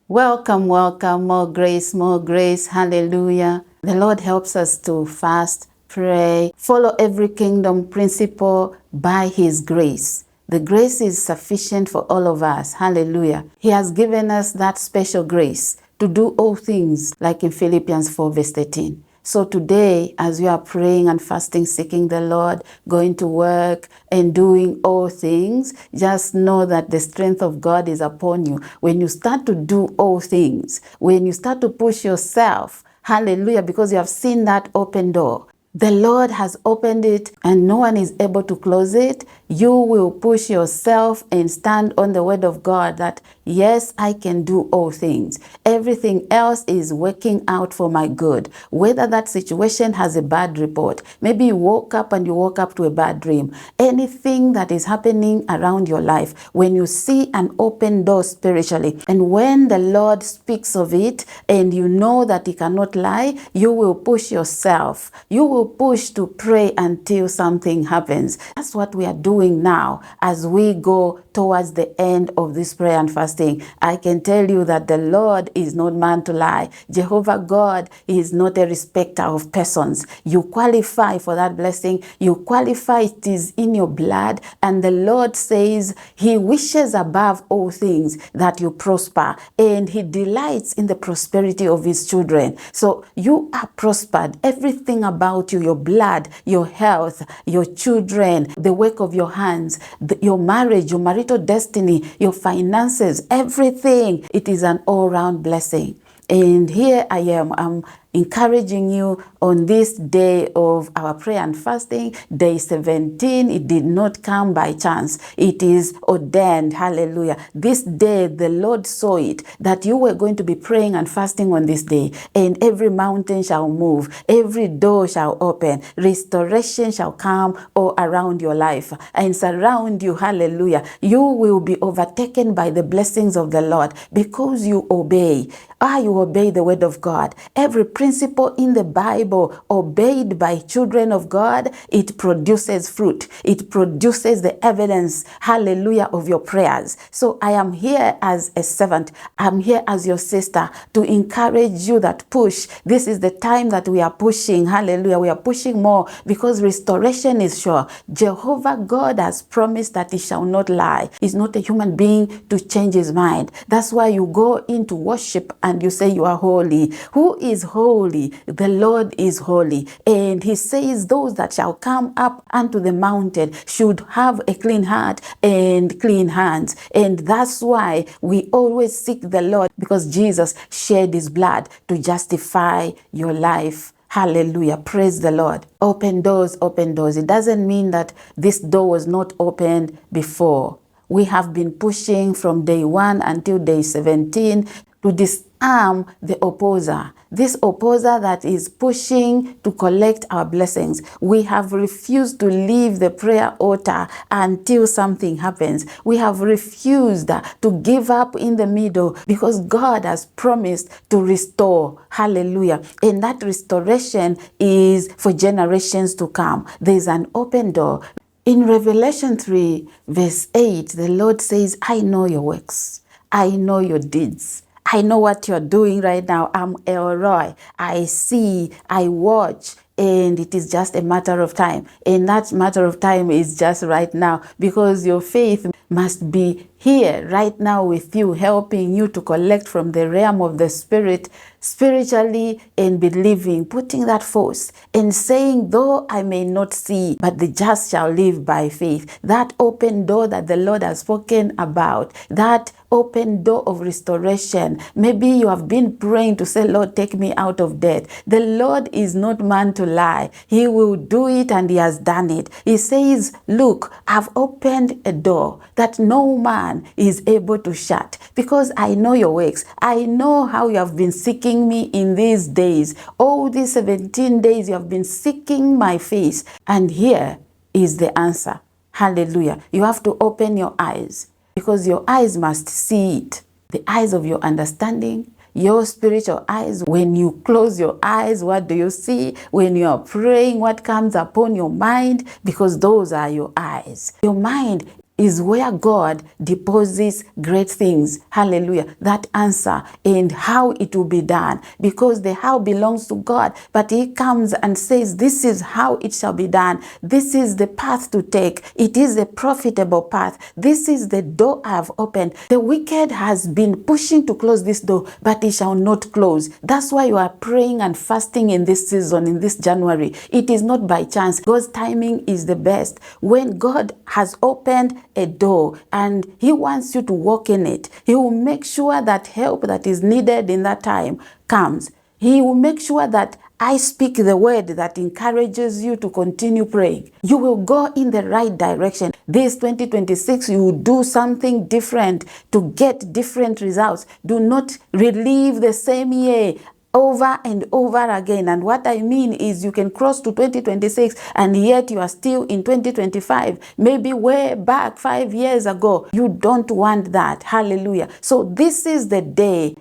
Welcome, welcome. More grace, more grace. Hallelujah. The Lord helps us to fast, pray, follow every kingdom principle by His grace. The grace is sufficient for all of us. Hallelujah. He has given us that special grace to do all things, like in Philippians 4 verse 13. So today, as you are praying and fasting, seeking the Lord, going to work and doing all things, just know that the strength of God is upon you. When you start to do all things, when you start to push yourself, hallelujah, because you have seen that open door. The Lord has opened it and no one is able to close it. You will push yourself and stand on the word of God that, yes, I can do all things. Everything else is working out for my good. Whether that situation has a bad report, maybe you woke up and you woke up to a bad dream. Anything that is happening around your life, when you see an open door spiritually, and when the Lord speaks of it and you know that He cannot lie, you will push yourself. You will push to pray until something happens. That's what we are doing now as we go towards the end of this prayer and fasting. I can tell you that the Lord is not man to lie. Jehovah God is not a respecter of persons. You qualify for that blessing. You qualify, it is in your blood. And the Lord says He wishes above all things that you prosper. And He delights in the prosperity of His children. So you are prospered. Everything about you, your blood, your health, your children, the work of your hands, your marriage, your marital destiny, your finances, everything. It is an all-round blessing. And here I am. I'm encouraging you on this day of our prayer and fasting, day 17. It did not come by chance. It is ordained. Hallelujah. This day, the Lord saw it, that you were going to be praying and fasting on this day, and every mountain shall move, every door shall open, restoration shall come all around your life and surround you. Hallelujah. You will be overtaken by the blessings of the Lord because you obey. You obey the word of God. Every principle in the Bible obeyed by children of God, it produces fruit. It produces the evidence, hallelujah, of your prayers. So I am here as a servant. I'm here as your sister to encourage you that push. This is the time that we are pushing. Hallelujah. We are pushing more because restoration is sure. Jehovah God has promised that He shall not lie. He's not a human being to change His mind. That's why you go into worship and you say you are holy. Who is holy? The Lord is holy. And He says those that shall come up unto the mountain should have a clean heart and clean hands. And that's why we always seek the Lord, because Jesus shed His blood to justify your life. Hallelujah. Praise the Lord. Open doors, open doors. It doesn't mean that this door was not opened before. We have been pushing from day 1 until day 17 to disarm the opposer. This opposer that is pushing to collect our blessings. We have refused to leave the prayer altar until something happens. We have refused to give up in the middle because God has promised to restore. Hallelujah. And that restoration is for generations to come. There is an open door. In Revelation 3 verse 8, the Lord says, I know your works. I know your deeds. I know what you're doing right now. I'm El Roi. I see, I watch, and it is just a matter of time. And that matter of time is just right now, because your faith must be here right now with you, helping you to collect from the realm of the Spirit, spiritually, and believing, putting that force and saying, though I may not see, but the just shall live by faith. That open door that the Lord has spoken about, that open door of restoration. Maybe you have been praying to say, Lord, take me out of debt. The Lord is not man to lie. He will do it, and He has done it. He says, look, I've opened a door that no man is able to shut, because I know your works. I know how you have been seeking me in these days. All these 17 days you have been seeking my face, and here is the answer. Hallelujah. You have to open your eyes, because your eyes must see it. The eyes of your understanding, your spiritual eyes. When you close your eyes, what do you see? When you are praying, what comes upon your mind? Because those are your eyes. Your mind is where God deposits great things. Hallelujah. That answer and how it will be done. Because the how belongs to God. But He comes and says, this is how it shall be done. This is the path to take. It is a profitable path. This is the door I have opened. The wicked has been pushing to close this door, but it shall not close. That's why you are praying and fasting in this season, in this January. It is not by chance. God's timing is the best. When God has opened a door and He wants you to walk in it, He will make sure that help that is needed in that time comes. He will make sure that I speak the word that encourages you to continue praying. You will go in the right direction. This 2026, you will do something different to get different results. Do not relive the same year over and over again. And what I mean is you can cross to 2026 and yet you are still in 2025, maybe way back 5 years ago. You don't want that. Hallelujah. So this is the day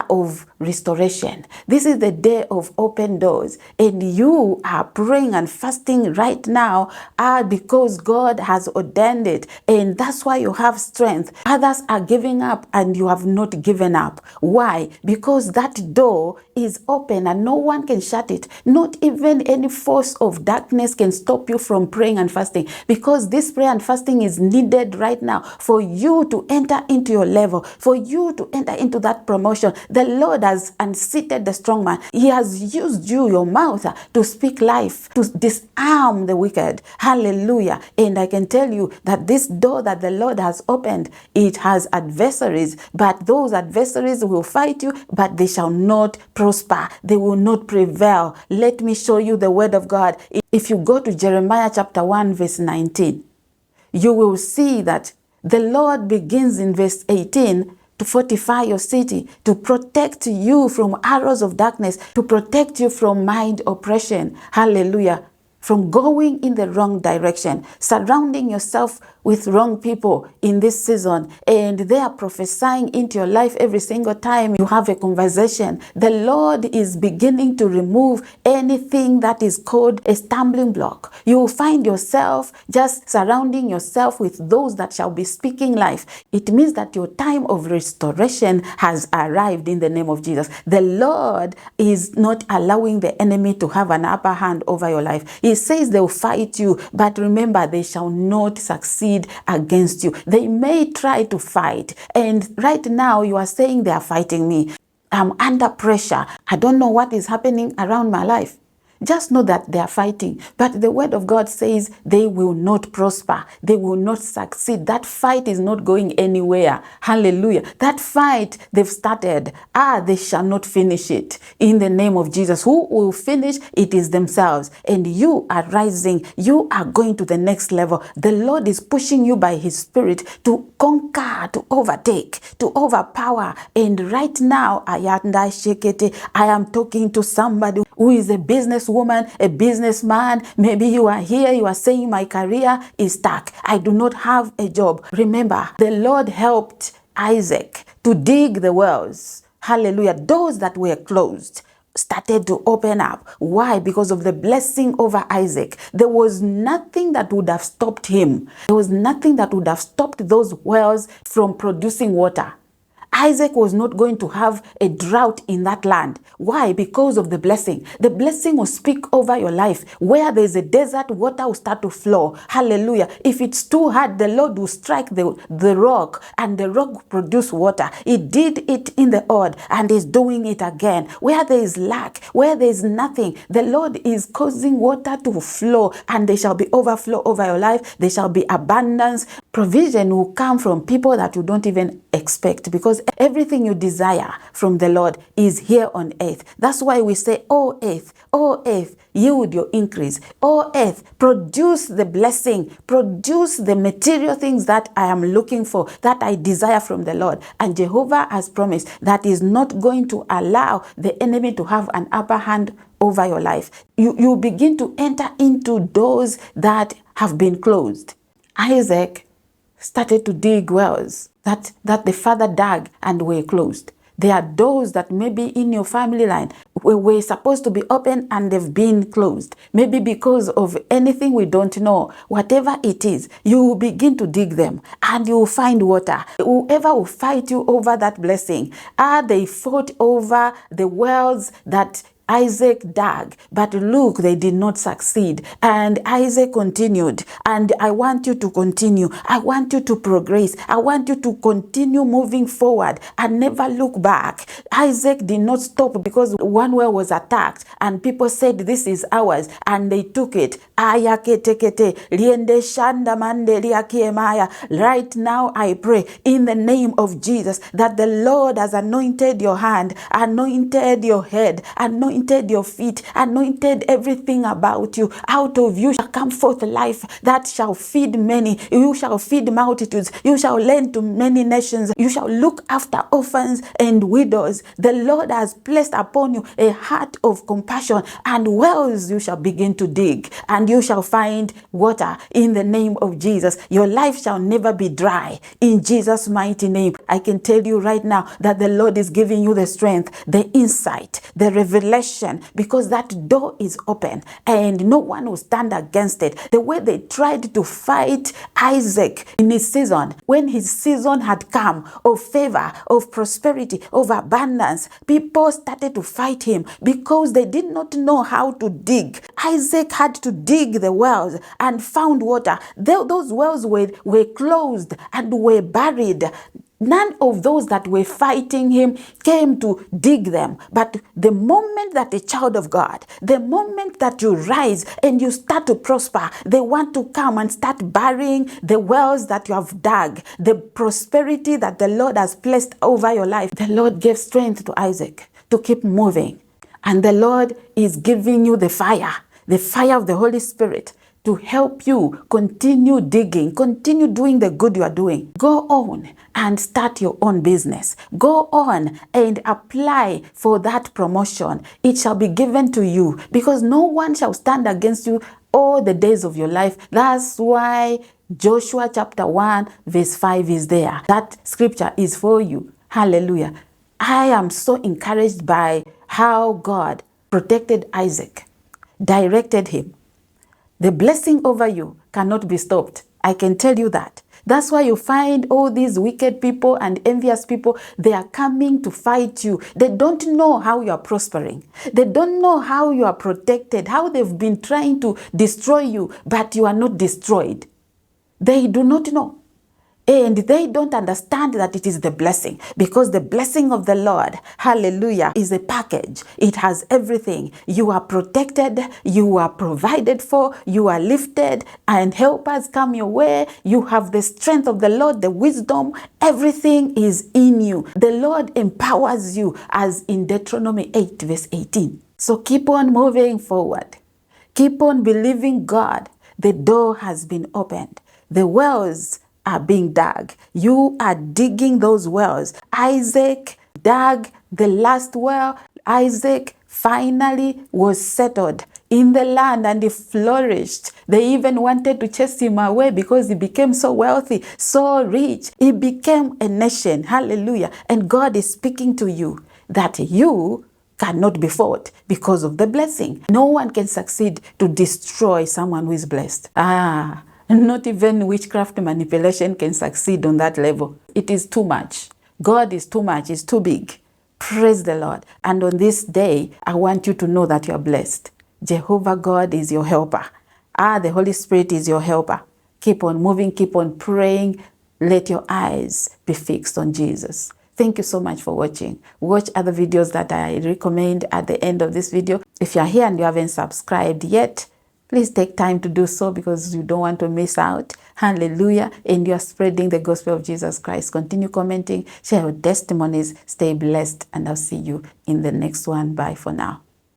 of restoration. This is the day of open doors. And you are praying and fasting right now because God has ordained it. And that's why you have strength. Others are giving up and you have not given up. Why? Because that door is open and no one can shut it. Not even any force of darkness can stop you from praying and fasting. Because this prayer and fasting is needed right now for you to enter into your level, for you to enter into that promotion. The Lord has unseated the strong man. He has used you, your mouth, to speak life, to disarm the wicked. Hallelujah. And I can tell you that this door that the Lord has opened, it has adversaries, but those adversaries will fight you, but they shall not prosper. They will not prevail. Let me show you the word of God. If you go to Jeremiah chapter 1, verse 19, you will see that the Lord begins in verse 18 to fortify your city, to protect you from arrows of darkness, to protect you from mind oppression. Hallelujah. From going in the wrong direction, surrounding yourself with wrong people in this season, and they are prophesying into your life every single time you have a conversation. The Lord is beginning to remove anything that is called a stumbling block. You will find yourself just surrounding yourself with those that shall be speaking life. It means that your time of restoration has arrived in the name of Jesus. The Lord is not allowing the enemy to have an upper hand over your life. He says they will fight you, but remember, they shall not succeed against you. They may try to fight, and right now you are saying they are fighting me. I'm under pressure. I don't know what is happening around my life. Just know that they are fighting. But the word of God says they will not prosper. They will not succeed. That fight is not going anywhere. Hallelujah. That fight they've started, they shall not finish it. In the name of Jesus. Who will finish? It is themselves. And you are rising. You are going to the next level. The Lord is pushing you by His Spirit to conquer, to overtake, to overpower. And right now, I am talking to somebody who is a businesswoman, a businessman. Maybe you are here, you are saying my career is stuck. I do not have a job. Remember, the Lord helped Isaac to dig the wells. Hallelujah. Doors that were closed started to open up. Why? Because of the blessing over Isaac. There was nothing that would have stopped him. There was nothing that would have stopped those wells from producing water. Isaac was not going to have a drought in that land. Why? Because of the blessing. The blessing will speak over your life. Where there's a desert, water will start to flow. Hallelujah. If it's too hard, the Lord will strike the rock, and the rock will produce water. He did it in the old, and He's doing it again. Where there is lack, where there is nothing, the Lord is causing water to flow, and there shall be overflow over your life. There shall be abundance. Provision will come from people that you don't even expect, because everything you desire from the Lord is here on earth. That's why we say, oh earth, yield your increase. Oh earth, produce the blessing, produce the material things that I am looking for, that I desire from the Lord. And Jehovah has promised that He's not going to allow the enemy to have an upper hand over your life. You begin to enter into doors that have been closed. Isaac started to dig wells that the father dug and were closed. There are doors that maybe in your family line were supposed to be open and they've been closed. Maybe because of anything we don't know. Whatever it is, you will begin to dig them and you will find water. Whoever will fight you over that blessing, they fought over the wells that Isaac dug, but look, they did not succeed. And Isaac continued. And I want you to continue. I want you to progress. I want you to continue moving forward and never look back. Isaac did not stop because one well was attacked and people said, this is ours, and they took it. Right now, I pray in the name of Jesus that the Lord has anointed your hand, anointed your head, anointed your feet, anointed everything about you. Out of you shall come forth life that shall feed many. You shall feed multitudes. You shall lend to many nations. You shall look after orphans and widows. The Lord has placed upon you a heart of compassion, and wells you shall begin to dig, and you shall find water in the name of Jesus. Your life shall never be dry in Jesus' mighty name. I can tell you right now that the Lord is giving you the strength, the insight, the revelation, because that door is open and no one will stand against it. The way they tried to fight Isaac in his season, when his season had come of favor, of prosperity, of abundance, people started to fight him because they did not know how to dig. Isaac had to dig the wells and found water. Those wells were closed and were buried. None of those that were fighting him came to dig them. But the moment that a child of God, the moment that you rise and you start to prosper, they want to come and start burying the wells that you have dug, the prosperity that the Lord has placed over your life. The Lord gave strength to Isaac to keep moving. And the Lord is giving you the fire of the Holy Spirit, to help you continue digging, continue doing the good you are doing. Go on and start your own business. Go on and apply for that promotion. It shall be given to you, because no one shall stand against you all the days of your life. That's why Joshua chapter 1 verse 5 is there. That scripture is for you. Hallelujah. I am so encouraged by how God protected Isaac, directed him. The blessing over you cannot be stopped. I can tell you that. That's why you find all these wicked people and envious people, they are coming to fight you. They don't know how you are prospering. They don't know how you are protected, how they've been trying to destroy you, but you are not destroyed. They do not know. And they don't understand that it is the blessing, because the blessing of the Lord, hallelujah, is a package. It has everything. You are protected, you are provided for, you are lifted, and helpers come your way. You have the strength of the Lord, the wisdom, everything is in you. The Lord empowers you, as in Deuteronomy 8 verse 18. So keep on moving forward. Keep on believing God. The door has been opened. The wells are being dug. You are digging those wells. Isaac dug the last well. Isaac finally was settled in the land and he flourished. They even wanted to chase him away because he became so wealthy, so rich. He became a nation. Hallelujah. And God is speaking to you that you cannot be fought because of the blessing. No one can succeed to destroy someone who is blessed. Not even witchcraft manipulation can succeed on that level. It is too much. God is too much. It's too big. Praise the Lord. And on this day, I want you to know that you are blessed. Jehovah God is your helper. The Holy Spirit is your helper. Keep on moving. Keep on praying. Let your eyes be fixed on Jesus. Thank you so much for watching. Watch other videos that I recommend at the end of this video. If you're here and you haven't subscribed yet, please take time to do so, because you don't want to miss out. Hallelujah. And you are spreading the gospel of Jesus Christ. Continue commenting, share your testimonies, stay blessed, and I'll see you in the next one. Bye for now.